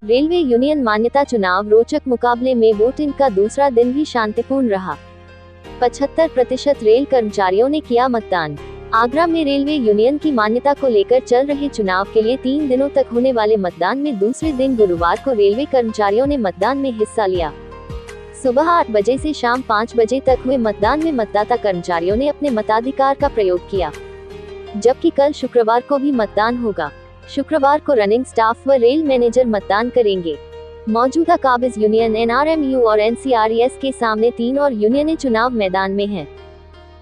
Railway union मान्यता चुनाव रोचक मुकाबले में वोटिंग का दूसरा दिन भी शांतिपूर्ण रहा। 75% रेल कर्मचारियों ने किया मतदान। आगरा में रेलवे यूनियन की मान्यता को लेकर चल रहे चुनाव के लिए 3 दिनों तक होने वाले मतदान में दूसरे दिन गुरुवार को रेलवे कर्मचारियों ने मतदान में हिस्सा लिया। सुबह 8 बजे से शाम 5 बजे तक हुए मतदान में मतदाता कर्मचारियों ने अपने मताधिकार का प्रयोग किया, जबकि कल शुक्रवार को भी मतदान होगा। शुक्रवार को रनिंग स्टाफ व रेल मैनेजर मतदान करेंगे। मौजूदा काबिज यूनियन NRMU और NCRES के सामने 3 और यूनियनें चुनाव मैदान में हैं,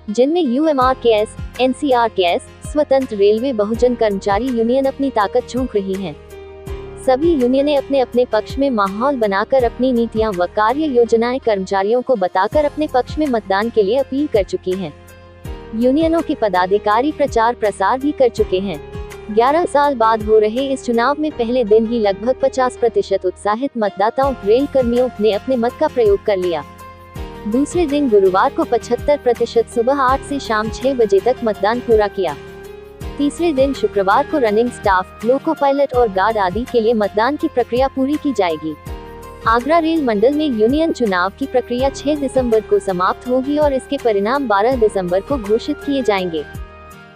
जिनमें UMRKS, NCRKS, स्वतंत्र रेलवे बहुजन कर्मचारी यूनियन अपनी ताकत झोंक रही हैं। सभी यूनियनें अपने अपने पक्ष में माहौल बनाकर अपनी नीतियां व कार्य योजनाएं कर्मचारियों को बताकर अपने पक्ष में मतदान के लिए अपील कर चुकी हैं। यूनियनों के पदाधिकारी प्रचार प्रसार भी कर चुके हैं। 11 साल बाद हो रहे इस चुनाव में पहले दिन ही लगभग 50% उत्साहित मतदाताओं रेल कर्मियों ने अपने मत का प्रयोग कर लिया। दूसरे दिन गुरुवार को 75% सुबह 8 से शाम 6 बजे तक मतदान पूरा किया। तीसरे दिन शुक्रवार को रनिंग स्टाफ, लोको पायलट और गार्ड आदि के लिए मतदान की प्रक्रिया पूरी की जाएगी। आगरा रेल मंडल में यूनियन चुनाव की प्रक्रिया 6 दिसंबर को समाप्त होगी और इसके परिणाम 12 दिसंबर को घोषित किए जाएंगे।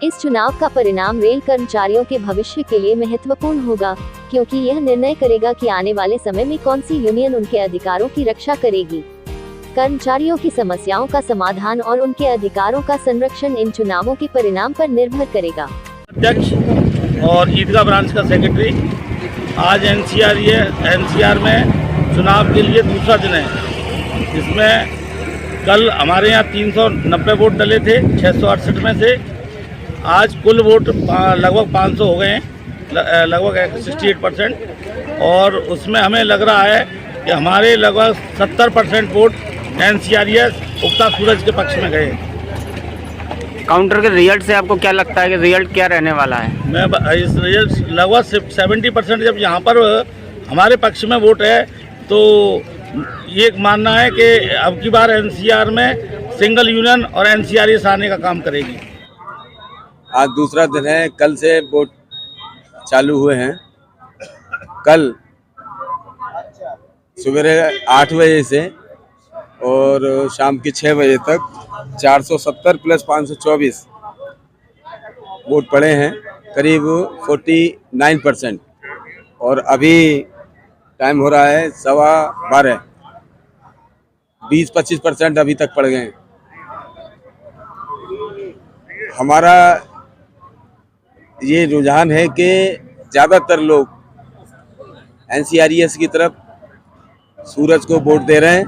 इस चुनाव का परिणाम रेल कर्मचारियों के भविष्य के लिए महत्वपूर्ण होगा, क्योंकि यह निर्णय करेगा कि आने वाले समय में कौन सी यूनियन उनके अधिकारों की रक्षा करेगी। कर्मचारियों की समस्याओं का समाधान और उनके अधिकारों का संरक्षण इन चुनावों के परिणाम पर निर्भर करेगा। अध्यक्ष और ईदगाह ब्रांच का सेक्रेटरी, आज NCR में चुनाव के लिए दूसरा दिन है। इसमें कल हमारे यहाँ 390 वोट डले थे 668 में से। आज कुल वोट लगभग 500 हो गए हैं, लगभग 68%, और उसमें हमें लग रहा है कि हमारे लगभग 70% वोट NCRES उगता सूरज के पक्ष में गए। काउंटर के रिजल्ट से आपको क्या लगता है कि रिजल्ट क्या रहने वाला है? मैं इस रिजल्ट लगभग 70% जब यहाँ पर हमारे पक्ष में वोट है, तो ये मानना है कि अब की बार NCR में सिंगल यूनियन और NCRES आने का काम करेगी। आज दूसरा दिन है, कल से वोट चालू हुए हैं। कल सुबह 8 बजे से और शाम के 6 बजे तक 470 प्लस 524 वोट पड़े हैं, करीब 49%। और अभी टाइम हो रहा है 12:15, 20-25% अभी तक पड़ गए हैं। हमारा ये रुझान है कि ज़्यादातर लोग NCRES की तरफ सूरज को वोट दे रहे हैं,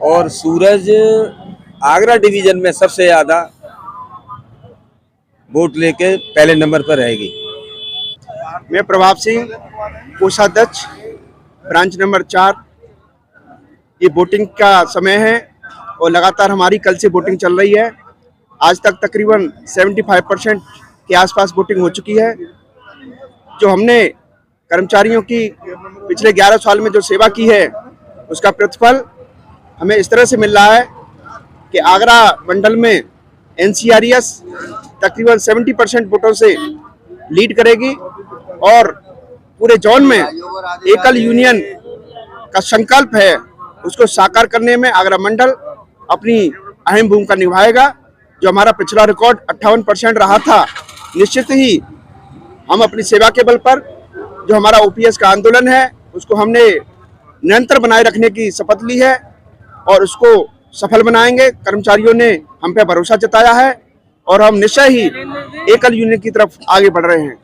और सूरज आगरा डिवीज़न में सबसे ज़्यादा वोट लेके पहले नंबर पर रहेगी। मैं प्रभाव सिंह, कोषाध्यक्ष, ब्रांच नंबर 4। ये वोटिंग का समय है और लगातार हमारी कल से वोटिंग चल रही है। आज तक तकरीबन 75% के आसपास वोटिंग हो चुकी है। जो हमने कर्मचारियों की पिछले 11 साल में जो सेवा की है, उसका प्रतिफल हमें इस तरह से मिल रहा है कि आगरा मंडल में NCRES तकरीबन 70% वोटों से लीड करेगी, और पूरे जोन में एकल यूनियन का संकल्प है, उसको साकार करने में आगरा मंडल अपनी अहम भूमिका निभाएगा। जो हमारा पिछला रिकॉर्ड 58% रहा था, निश्चित ही हम अपनी सेवा के बल पर जो हमारा OPS का आंदोलन है, उसको हमने निरंतर बनाए रखने की शपथ ली है और उसको सफल बनाएंगे। कर्मचारियों ने हम पे भरोसा जताया है और हम निश्चय ही एकल यूनियन की तरफ आगे बढ़ रहे हैं।